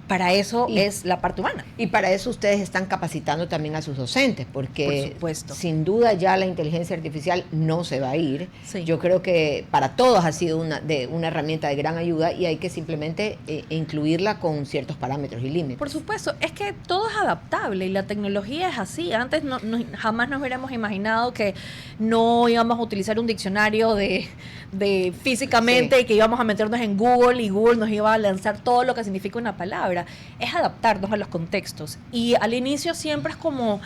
Para eso es la parte humana. Y para eso ustedes están capacitando también a sus docentes, porque sin duda ya la inteligencia artificial no se va a ir. Sí. Yo creo que para todos ha sido una herramienta de gran ayuda, y hay que simplemente incluirla con ciertos parámetros y límites. Por supuesto, es que todo es adaptable y la tecnología es así. Antes jamás nos hubiéramos imaginado que no íbamos a utilizar un diccionario de físicamente y que íbamos a meternos en Google y Google nos iba a lanzar todo lo que significa una palabra. Es adaptarnos a los contextos, y al inicio siempre es como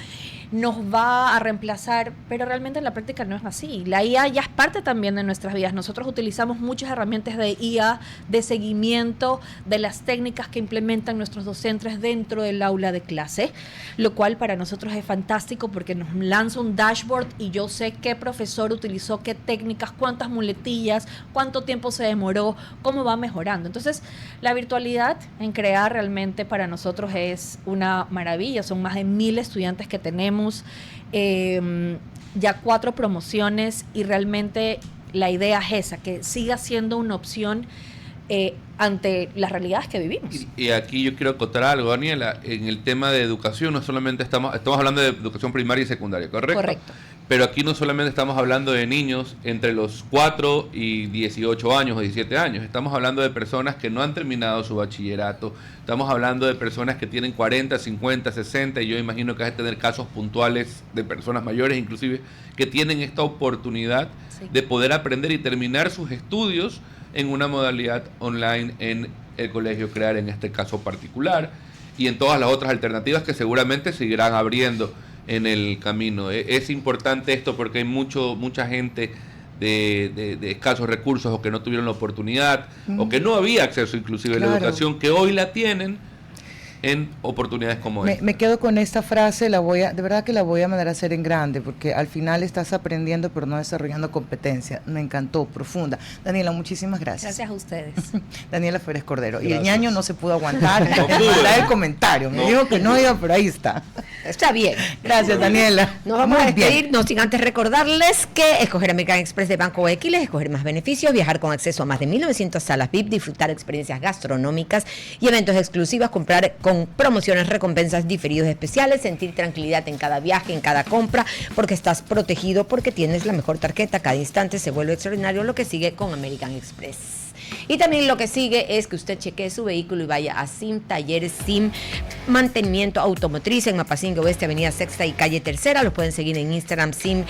nos va a reemplazar, pero realmente en la práctica no es así. La IA ya es parte también de nuestras vidas. Nosotros utilizamos muchas herramientas de IA, de seguimiento de las técnicas que implementan nuestros docentes dentro del aula de clase, lo cual para nosotros es fantástico porque nos lanza un dashboard y yo sé qué profesor utilizó qué técnicas, cuántas muletillas, cuánto tiempo se demoró, cómo va mejorando. Entonces, la virtualidad en crear realmente para nosotros es una maravilla. Son más de 1,000 estudiantes que tenemos, ya 4 promociones, y realmente la idea es esa, que siga siendo una opción ante las realidades que vivimos. Y aquí yo quiero acotar algo, Daniela, en el tema de educación, no solamente estamos hablando de educación primaria y secundaria, ¿correcto? Correcto. Pero aquí no solamente estamos hablando de niños entre los 4 y 18 años o 17 años, estamos hablando de personas que no han terminado su bachillerato, estamos hablando de personas que tienen 40, 50, 60, y yo imagino que vas a tener casos puntuales de personas mayores inclusive, que tienen esta oportunidad de poder aprender y terminar sus estudios en una modalidad online en el colegio CREAR en este caso particular, y en todas las otras alternativas que seguramente seguirán abriendo en el camino. Es importante esto porque hay mucha gente de escasos recursos o que no tuvieron la oportunidad o que no había acceso inclusive a la educación, que hoy la tienen en oportunidades como esta. Me quedo con esta frase, de verdad que la voy a mandar a hacer en grande, porque al final estás aprendiendo pero no desarrollando competencia. Me encantó, profunda. Daniela, muchísimas gracias. Gracias a ustedes. Daniela Férez Cordero. Gracias. Y el ñaño no se pudo aguantar en mandar el comentario. Me dijo que no iba, pero ahí está. Está bien. Gracias, Daniela. Nos vamos Muy a despedir, bien. no sin antes recordarles que escoger American Express de Banco X es escoger más beneficios, viajar con acceso a más de 1.900 salas VIP, disfrutar experiencias gastronómicas y eventos exclusivos, comprar con promociones, recompensas, diferidos especiales, sentir tranquilidad en cada viaje, en cada compra, porque estás protegido, porque tienes la mejor tarjeta. Cada instante se vuelve extraordinario lo que sigue con American Express. Y también lo que sigue es que usted chequee su vehículo y vaya a SIM Talleres SIM Mantenimiento Automotriz en Mapasíngue Oeste, Avenida Sexta y Calle Tercera. Los pueden seguir en Instagram SIM_FJ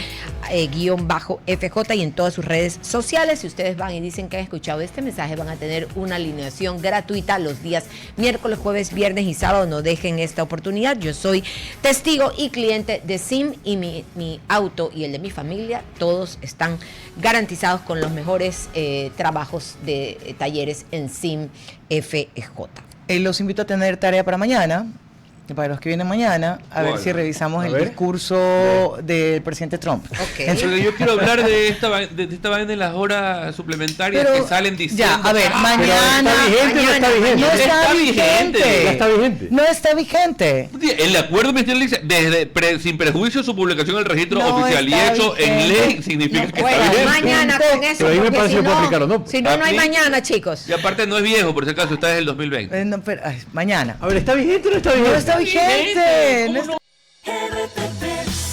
y en todas sus redes sociales. Si ustedes van y dicen que han escuchado este mensaje, van a tener una alineación gratuita los días miércoles, jueves, viernes y sábado. No dejen esta oportunidad. Yo soy testigo y cliente de SIM y mi auto y el de mi familia, todos están garantizados con los mejores trabajos de talleres en SIM FJ. Los invito a tener tarea para mañana, para los que vienen mañana, a ver si revisamos el discurso del presidente Trump. Porque yo quiero hablar de esta vaina de las horas suplementarias que salen diciendo. Ya, a ver, mañana. ¿Está vigente o no está vigente? No está vigente. ¿Ya está vigente? No está vigente. El acuerdo ministerial dice, sin prejuicio su publicación en el registro oficial y hecho en ley significa que está vigente. Mañana con eso. Pero ahí me porque parece que puedo aplicar o no. Si no, no hay mañana, chicos. Y aparte no es viejo, por si acaso, está desde el 2020. No, pero, mañana. A ver, ¿está vigente o no está vigente? No está vigente. ¿Cómo no?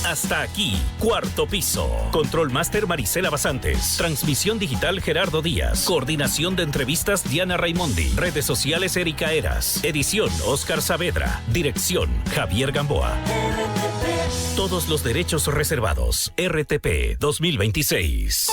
Hasta aquí, Cuarto Piso. Control Master Marisela Basantes. Transmisión digital Gerardo Díaz. Coordinación de entrevistas Diana Raimondi. Redes sociales Erika Eras. Edición Oscar Saavedra. Dirección Javier Gamboa. Todos los derechos reservados. RTP 2026.